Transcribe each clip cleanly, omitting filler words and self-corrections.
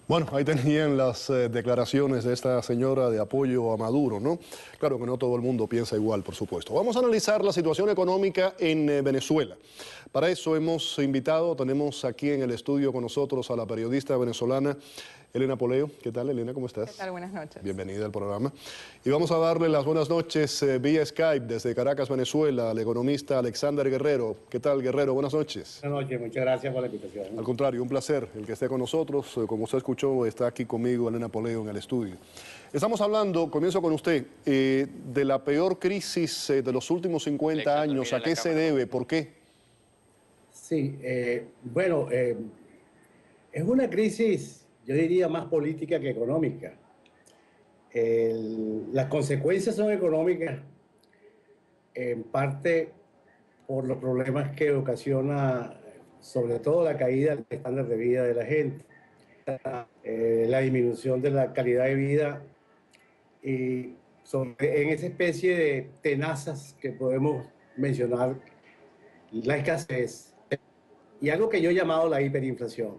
Bueno, ahí tenían las declaraciones de esta señora de apoyo a Maduro, ¿no? Claro que no todo el mundo piensa igual, por supuesto. Vamos a analizar la situación económica en Venezuela. Para eso tenemos aquí en el estudio con nosotros a la periodista venezolana Elena Poleo. ¿Qué tal, Elena? ¿Cómo estás? ¿Qué tal? Buenas noches. Bienvenida al programa. Y vamos a darle las buenas noches vía Skype desde Caracas, Venezuela, al economista Alexander Guerrero. ¿Qué tal, Guerrero? Buenas noches. Buenas noches, muchas gracias por la invitación. Al contrario, un placer el que esté con nosotros. Como usted escuchó, está aquí conmigo Elena Poleo en el estudio. Estamos hablando, comienzo con usted, de la peor crisis de los últimos 50 años. ¿A qué se debe? ¿Por qué? Sí, bueno, es una crisis, yo diría, más política que económica. Las consecuencias son económicas, en parte por los problemas que ocasiona, sobre todo la caída del estándar de vida de la gente, la disminución de la calidad de vida y en esa especie de tenazas que podemos mencionar, la escasez y algo que yo he llamado la hiperinflación.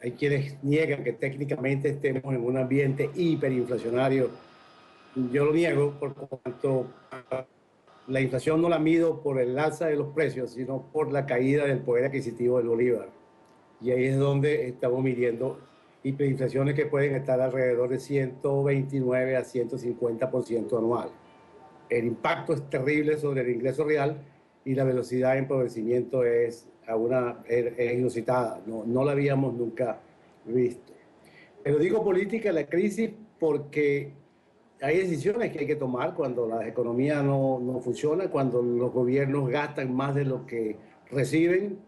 Hay quienes niegan que técnicamente estemos en un ambiente hiperinflacionario. Yo lo niego por cuanto la inflación no la mido por el alza de los precios, sino por la caída del poder adquisitivo del bolívar. Y ahí es donde estamos midiendo hiperinflaciones que pueden estar alrededor de 129 a 150% anual. El impacto es terrible sobre el ingreso real y la velocidad de empobrecimiento es inusitada, no la habíamos nunca visto. Pero digo política, la crisis, porque hay decisiones que hay que tomar cuando la economía no funciona, cuando los gobiernos gastan más de lo que reciben.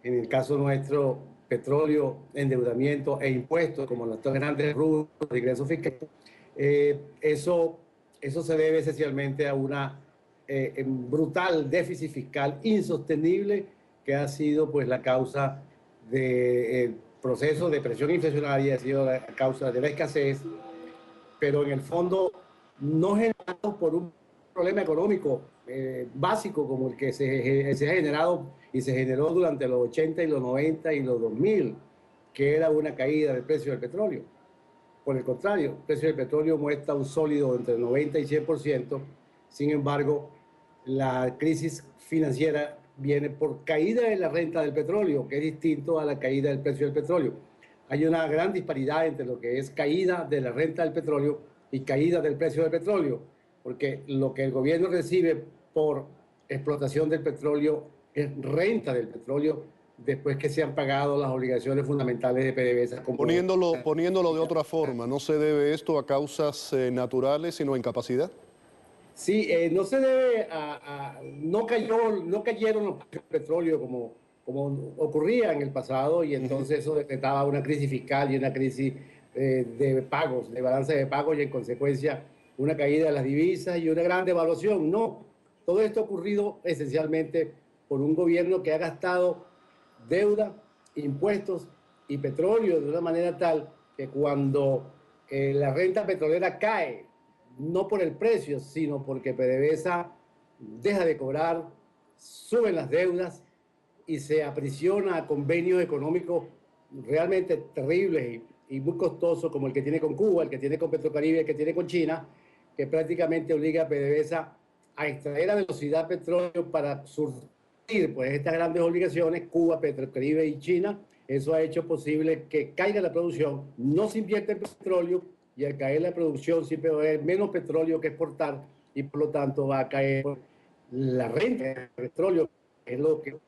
En el caso nuestro, petróleo, endeudamiento e impuestos, como los grandes rubros de ingresos fiscales. Eso se debe esencialmente a una brutal déficit fiscal insostenible que ha sido pues la causa del proceso de presión inflacionaria, ha sido la causa de la escasez, pero en el fondo no generado por un problema económico básico como el que se ha generado y se generó durante los 80 y los 90 y los 2000, que era una caída del precio del petróleo. Por el contrario, el precio del petróleo muestra un sólido entre el 90 y 100%. Sin embargo, la crisis financiera viene por caída de la renta del petróleo, que es distinto a la caída del precio del petróleo. Hay una gran disparidad entre lo que es caída de la renta del petróleo y caída del precio del petróleo, porque lo que el gobierno recibe por explotación del petróleo es renta del petróleo después que se han pagado las obligaciones fundamentales de PDVSA. Poniéndolo de otra forma, ¿no se debe esto a causas naturales, sino a incapacidad? Sí, no se debe no cayeron los precios del petróleo como ocurría en el pasado, y entonces eso decretaba una crisis fiscal y una crisis de pagos, de balance de pagos, y en consecuencia una caída de las divisas y una gran devaluación. No, todo esto ha ocurrido esencialmente por un gobierno que ha gastado deuda, impuestos y petróleo de una manera tal que cuando la renta petrolera cae, no por el precio, sino porque PDVSA deja de cobrar, suben las deudas y se aprisiona a convenios económicos realmente terribles y muy costosos, como el que tiene con Cuba, el que tiene con Petrocaribe, el que tiene con China, que prácticamente obliga a PDVSA a extraer a velocidad petróleo para surtir pues estas grandes obligaciones, Cuba, Petrocaribe y China. Eso ha hecho posible que caiga la producción, no se invierte en petróleo, y al caer la producción siempre va a haber menos petróleo que exportar, y por lo tanto va a caer la renta del petróleo, que es lo que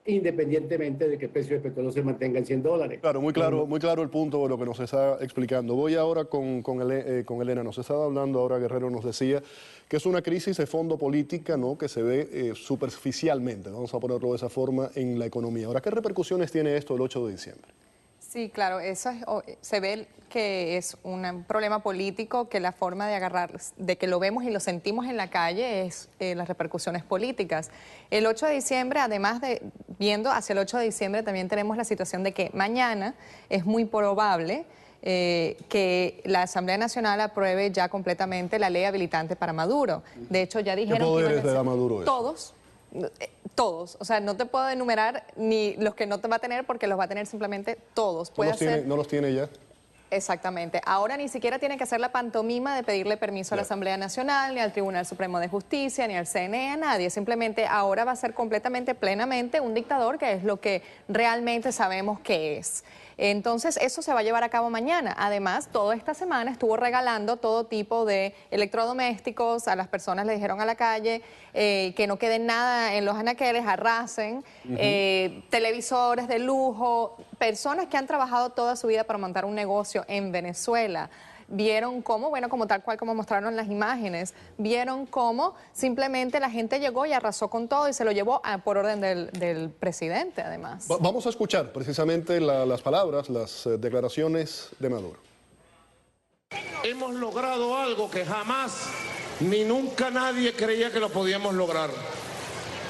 independientemente de que el precio del petróleo se mantenga en $100. Claro, muy claro el punto de lo que nos está explicando. Voy ahora con Elena. Nos estaba hablando ahora, Guerrero nos decía que es una crisis de fondo política, ¿no?, que se ve superficialmente, vamos a ponerlo de esa forma, en la economía. Ahora, ¿qué repercusiones tiene esto el 8 de diciembre? Sí, claro, se ve que es un problema político, que la forma de agarrar, de que lo vemos y lo sentimos en la calle es las repercusiones políticas. El 8 de diciembre, además de viendo hacia el 8 de diciembre, también tenemos la situación de que mañana es muy probable que la Asamblea Nacional apruebe ya completamente la ley habilitante para Maduro. De hecho, ya dijeron ¿Qué poderes que le da Maduro eso? Todos, o sea, no te puedo enumerar ni los que no te va a tener porque los va a tener simplemente todos. ¿No los tiene ya? Exactamente. Ahora ni siquiera tiene que hacer la pantomima de pedirle permiso a la Asamblea Nacional, ni al Tribunal Supremo de Justicia, ni al CNE, a nadie. Simplemente ahora va a ser completamente, plenamente un dictador, que es lo que realmente sabemos que es. Entonces, eso se va a llevar a cabo mañana. Además, toda esta semana estuvo regalando todo tipo de electrodomésticos. A las personas le dijeron a la calle que no quede nada en los anaqueles, arrasen, televisores de lujo, personas que han trabajado toda su vida para montar un negocio en Venezuela. Vieron cómo, bueno, como tal cual como mostraron en las imágenes, vieron cómo simplemente la gente llegó y arrasó con todo y se lo llevó por orden del presidente, además. Vamos a escuchar precisamente las palabras, las declaraciones de Maduro. Hemos logrado algo que jamás ni nunca nadie creía que lo podíamos lograr.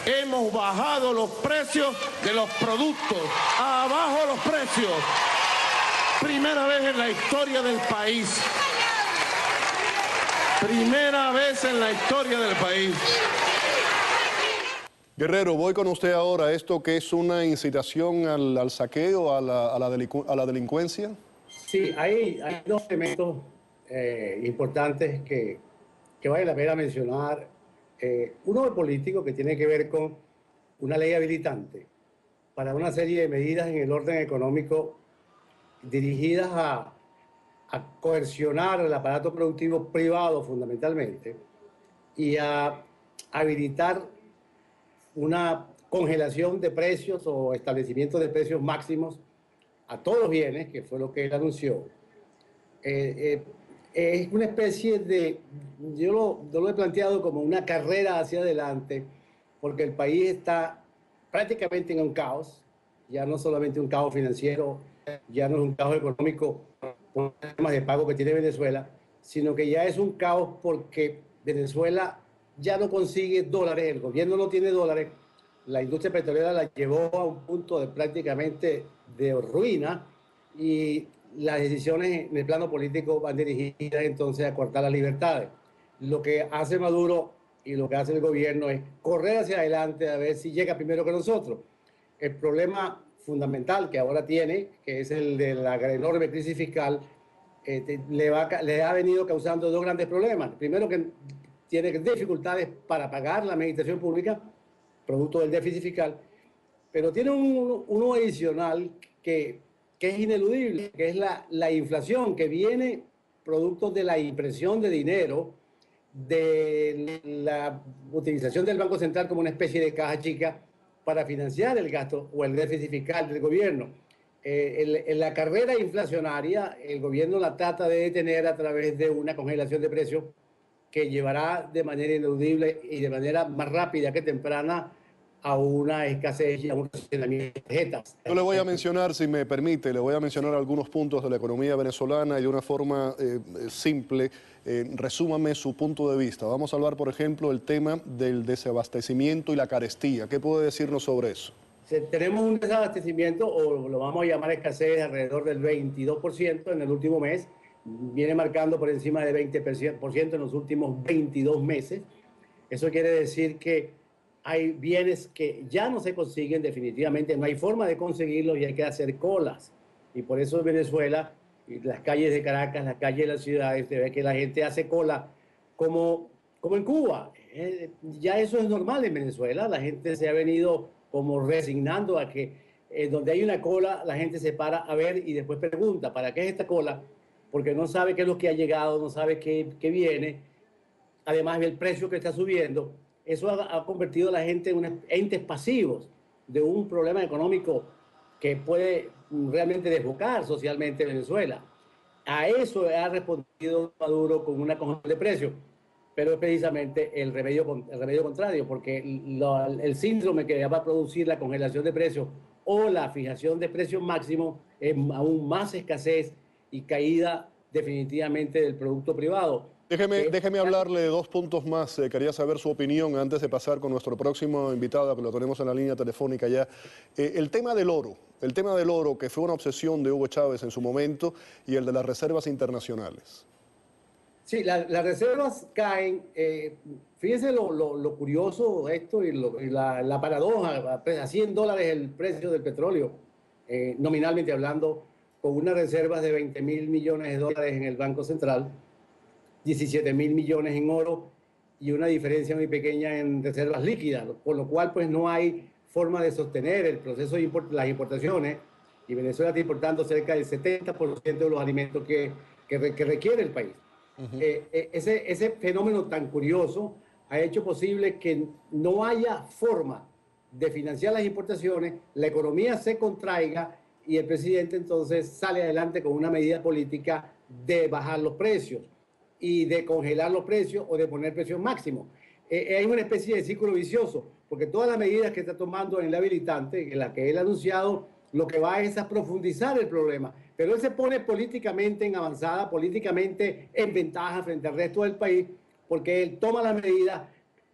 Hemos bajado los precios de los productos, abajo los precios. Primera vez en la historia del país. Primera vez en la historia del país. Guerrero, voy con usted ahora. ¿Esto que es una incitación al saqueo, a la delincuencia? Sí, hay dos elementos importantes que vale la pena mencionar. Uno es político, que tiene que ver con una ley habilitante para una serie de medidas en el orden económico dirigidas a coercionar el aparato productivo privado fundamentalmente y a habilitar una congelación de precios o establecimiento de precios máximos a todos los bienes, que fue lo que él anunció. Es una especie de, yo lo he planteado como una carrera hacia adelante, porque el país está prácticamente en un caos, ya no solamente un caos financiero, ya no es un caos económico por temas de pago que tiene Venezuela, sino que ya es un caos porque Venezuela ya no consigue dólares, el gobierno no tiene dólares, la industria petrolera la llevó a un punto de prácticamente de ruina y las decisiones en el plano político van dirigidas entonces a cortar las libertades. Lo que hace Maduro y lo que hace el gobierno es correr hacia adelante a ver si llega primero que nosotros. El problema fundamental que ahora tiene, que es el de la enorme crisis fiscal, le ha venido causando dos grandes problemas. Primero, que tiene dificultades para pagar la administración pública, producto del déficit fiscal, pero tiene uno adicional que es ineludible, que es la inflación, que viene producto de la impresión de dinero, de la utilización del Banco Central como una especie de caja chica para financiar el gasto o el déficit fiscal del gobierno. En la carrera inflacionaria, el gobierno la trata de detener a través de una congelación de precios que llevará de manera ineludible y de manera más rápida que temprana a una escasez y a un racionamiento de tarjetas. Yo le voy a mencionar, si me permite, le voy a mencionar algunos puntos de la economía venezolana y de una forma simple. Resúmame su punto de vista. Vamos a hablar, por ejemplo, del tema del desabastecimiento y la carestía. ¿Qué puede decirnos sobre eso? Tenemos un desabastecimiento, o lo vamos a llamar escasez, alrededor del 22% en el último mes. Viene marcando por encima de 20% en los últimos 22 meses. Eso quiere decir que hay bienes que ya no se consiguen definitivamente, no hay forma de conseguirlos y hay que hacer colas. Y por eso en Venezuela, y las calles de Caracas, las calles de las ciudades, se ve que la gente hace cola como en Cuba. Ya eso es normal en Venezuela, la gente se ha venido como resignando a que donde hay una cola, la gente se para a ver y después pregunta, ¿para qué es esta cola? Porque no sabe qué es lo que ha llegado, no sabe qué viene, además del precio que está subiendo. Eso ha convertido a la gente en entes pasivos de un problema económico que puede realmente desbocar socialmente Venezuela. A eso ha respondido Maduro con una congelación de precios, pero es precisamente el remedio contrario, porque el síndrome que va a producir la congelación de precios o la fijación de precios máximos es aún más escasez y caída definitivamente del producto privado. Déjeme hablarle de dos puntos más. Quería saber su opinión antes de pasar con nuestro próximo invitado, que lo tenemos en la línea telefónica ya. El tema del oro, que fue una obsesión de Hugo Chávez en su momento, y el de las reservas internacionales. Sí, las reservas caen. Fíjense lo curioso de esto y la paradoja. A $100 el precio del petróleo, nominalmente hablando, con unas reservas de 20.000 millones de dólares en el Banco Central, 17.000 millones en oro y una diferencia muy pequeña en reservas líquidas, por lo cual pues no hay forma de sostener el proceso de las importaciones, y Venezuela está importando cerca del 70% de los alimentos que requiere el país. Ese fenómeno tan curioso ha hecho posible que no haya forma de financiar las importaciones, la economía se contraiga y el presidente entonces sale adelante con una medida política de bajar los precios y de congelar los precios o de poner precios máximos. Hay una especie de círculo vicioso, porque todas las medidas que está tomando en el habilitante, en las que él ha anunciado, lo que va es a profundizar el problema. Pero él se pone políticamente en avanzada, políticamente en ventaja frente al resto del país, porque él toma las medidas,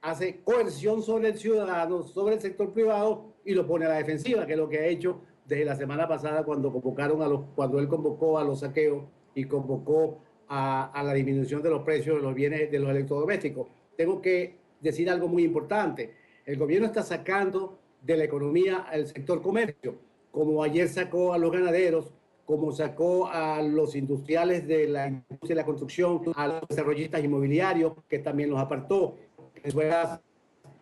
hace coerción sobre el ciudadano, sobre el sector privado y lo pone a la defensiva, que es lo que ha hecho desde la semana pasada cuando él convocó a los saqueos y convocó a la disminución de los precios de los bienes de los electrodomésticos. Tengo que decir algo muy importante. El gobierno está sacando de la economía al sector comercio, como ayer sacó a los ganaderos, como sacó a los industriales de la industria de la construcción, a los desarrollistas inmobiliarios, que también los apartó.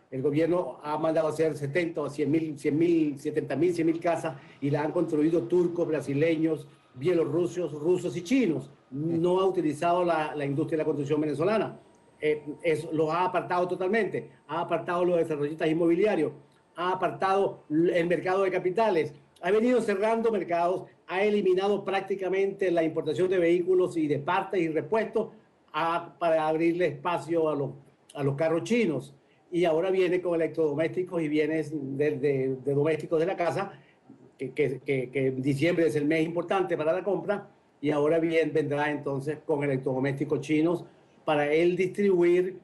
El gobierno ha mandado a hacer 70 o 100.000 casas y la han construido turcos, brasileños, bielorrusos, rusos y chinos. No ha utilizado la industria de la construcción venezolana. Los ha apartado totalmente. Ha apartado los desarrollistas inmobiliarios, ha apartado el mercado de capitales, ha venido cerrando mercados, ha eliminado prácticamente la importación de vehículos y de partes y repuestos para abrirle espacio a los carros chinos. Y ahora viene con electrodomésticos y bienes de domésticos de la casa, que en diciembre es el mes importante para la compra, y ahora vendrá entonces con electrodomésticos chinos para él distribuir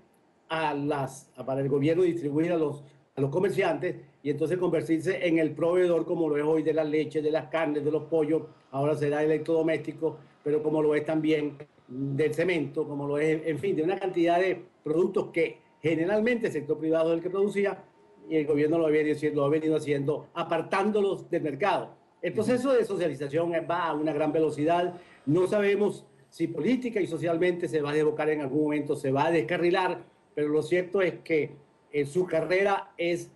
para el gobierno distribuir a los comerciantes y entonces convertirse en el proveedor, como lo es hoy de la leche, de las carnes, de los pollos. Ahora será electrodoméstico, pero como lo es también del cemento, como lo es, en fin, de una cantidad de productos que generalmente el sector privado es el que producía y el gobierno lo ha venido haciendo, apartándolos del mercado. El proceso de socialización va a una gran velocidad. No sabemos si política y socialmente se va a desbocar en algún momento, se va a descarrilar, pero lo cierto es que su carrera es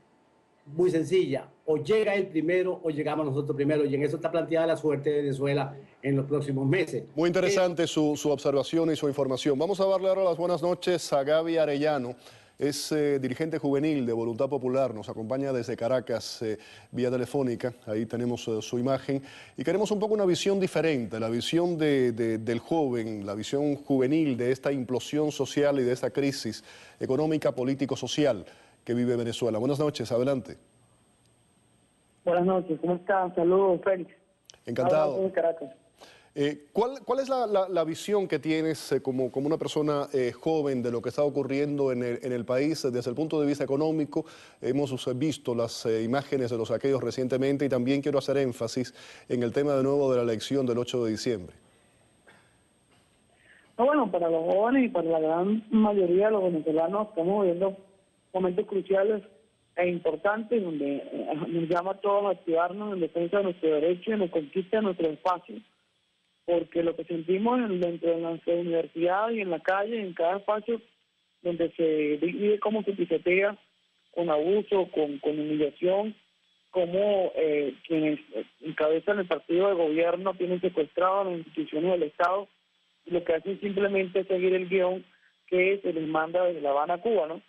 muy sencilla. O llega él primero o llegamos nosotros primero, y en eso está planteada la suerte de Venezuela en los próximos meses. Muy interesante su observación y su información. Vamos a darle ahora las buenas noches a Gaby Arellano. Es dirigente juvenil de Voluntad Popular, nos acompaña desde Caracas vía telefónica, ahí tenemos su imagen, y queremos un poco una visión diferente, la visión del joven, la visión juvenil de esta implosión social y de esta crisis económica, político-social que vive Venezuela. Buenas noches, adelante. Buenas noches, ¿cómo están? Saludos, Félix. Encantado. De Caracas. ¿Cuál es la visión que tienes como una persona joven de lo que está ocurriendo en el país desde el punto de vista económico? Hemos visto las imágenes de los saqueos recientemente y también quiero hacer énfasis en el tema de nuevo de la elección del 8 de diciembre. No, bueno, para los jóvenes y para la gran mayoría de los venezolanos estamos viviendo momentos cruciales e importantes donde nos llama a todos a activarnos en defensa de nuestro derecho y en la conquista de nuestro espacio, porque lo que sentimos dentro de nuestra universidad y en la calle, en cada espacio donde se vive como se pisotea, con abuso, con humillación, como quienes encabezan el partido de gobierno tienen secuestrado a las instituciones del Estado, y lo que hacen simplemente es seguir el guión que se les manda desde La Habana, Cuba, ¿no?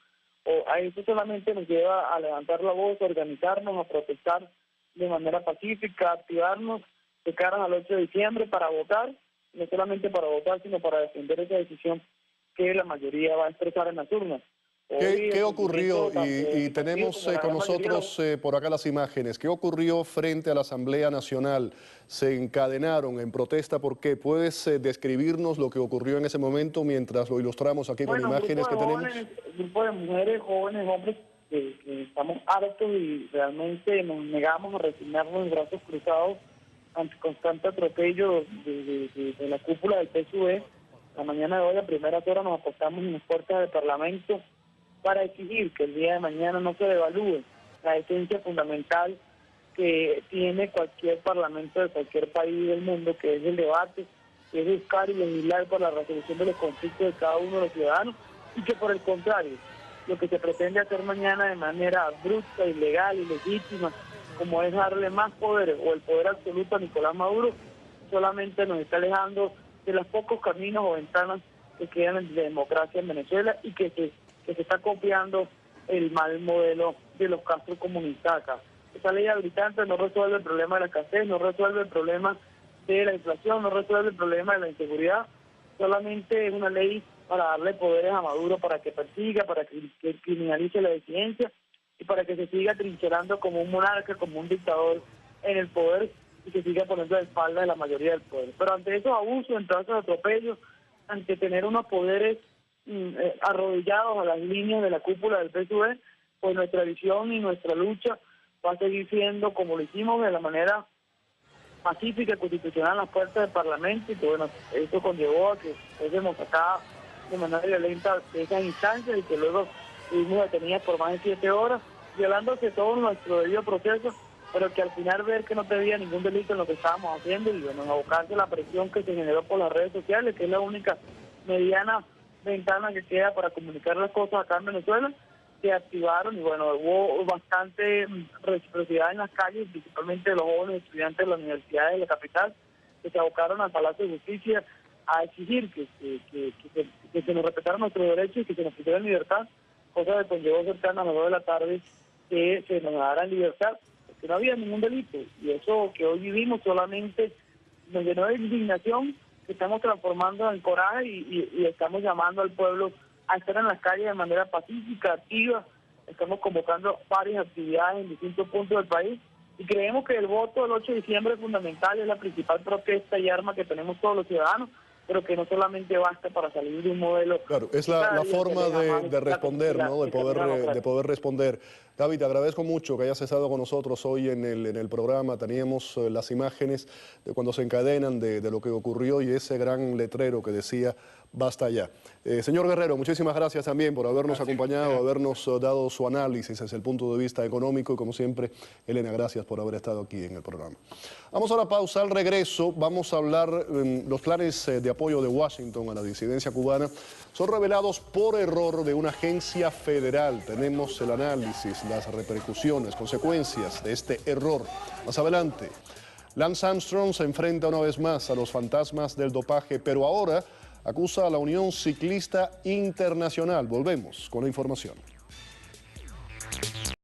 A eso solamente nos lleva a levantar la voz, a organizarnos, a protestar de manera pacífica, a activarnos de cara al 8 de diciembre para votar, no solamente para votar, sino para defender esa decisión que la mayoría va a expresar en las urnas. ¿Qué ocurrió? Y tenemos con nosotros por acá las imágenes. ¿Qué ocurrió frente a la Asamblea Nacional? ¿Se encadenaron en protesta? ¿Por qué? ¿Puedes describirnos lo que ocurrió en ese momento mientras lo ilustramos aquí con imágenes que tenemos? Un grupo de mujeres, jóvenes, hombres, que estamos hartos y realmente nos negamos a resignarnos en brazos cruzados ante constante atropello de la cúpula del PSUV, La mañana de hoy, a primeras horas, nos acostamos en las puertas del Parlamento para exigir que el día de mañana no se devalúe la esencia fundamental que tiene cualquier parlamento de cualquier país del mundo, que es el debate, que es buscar y legislar por la resolución de los conflictos de cada uno de los ciudadanos, y que por el contrario, lo que se pretende hacer mañana de manera brusca, ilegal, ilegítima, como es darle más poder o el poder absoluto a Nicolás Maduro, solamente nos está alejando de los pocos caminos o ventanas que quedan de democracia en Venezuela, y que se está copiando el mal modelo de los Castro comunistas acá. Esa ley habilitante no resuelve el problema de la escasez, no resuelve el problema de la inflación, no resuelve el problema de la inseguridad, solamente es una ley para darle poderes a Maduro, para que persiga, para que criminalice la disidencia y para que se siga trincherando como un monarca, como un dictador en el poder, y se siga poniendo de espalda de la mayoría del poder. Pero ante esos abusos, ante esos atropellos, ante tener unos poderes arrodillados a las líneas de la cúpula del PSUV, pues nuestra visión y nuestra lucha va a seguir siendo como lo hicimos, de la manera pacífica y constitucional en las puertas del Parlamento, y que bueno, eso conllevó a que fuésemos acá de manera violenta de esas instancias, y que luego estuvimos detenidas por más de 7 horas, violándose todo nuestro debido proceso, pero que al final ver que no tenía ningún delito en lo que estábamos haciendo, y bueno, abocarse a la presión que se generó por las redes sociales, que es la única mediana ventana que queda para comunicar las cosas acá en Venezuela, se activaron, y bueno, hubo bastante reciprocidad en las calles, principalmente de los jóvenes estudiantes de las universidades de la capital, que se abocaron al Palacio de Justicia a exigir que se nos respetaran nuestros derechos y que se nos pusiera en libertad, cosa que conllevó cercana a las 2 de la tarde que se nos dara en libertad, porque no había ningún delito, y eso que hoy vivimos solamente nos llenó de indignación, que estamos transformando en coraje, y estamos llamando al pueblo a estar en las calles de manera pacífica, activa. Estamos convocando varias actividades en distintos puntos del país, y creemos que el voto del 8 de diciembre es fundamental, es la principal protesta y arma que tenemos todos los ciudadanos, pero que no solamente basta para salir de un modelo. Claro, es la forma de responder, ¿no? De poder responder. Gaby, te agradezco mucho que hayas estado con nosotros hoy en el programa. Teníamos las imágenes de cuando se encadenan de lo que ocurrió, y ese gran letrero que decía basta ya. Señor Guerrero, muchísimas gracias también por habernos acompañado, habernos dado su análisis desde el punto de vista económico, y como siempre, Elena, gracias por haber estado aquí en el programa. Vamos a una pausa. Al regreso vamos a hablar los planes de apoyo de Washington a la disidencia cubana son revelados por error de una agencia federal. Tenemos el análisis, las repercusiones, consecuencias de este error. Más adelante, Lance Armstrong se enfrenta una vez más a los fantasmas del dopaje, pero ahora acusa a la Unión Ciclista Internacional. Volvemos con la información.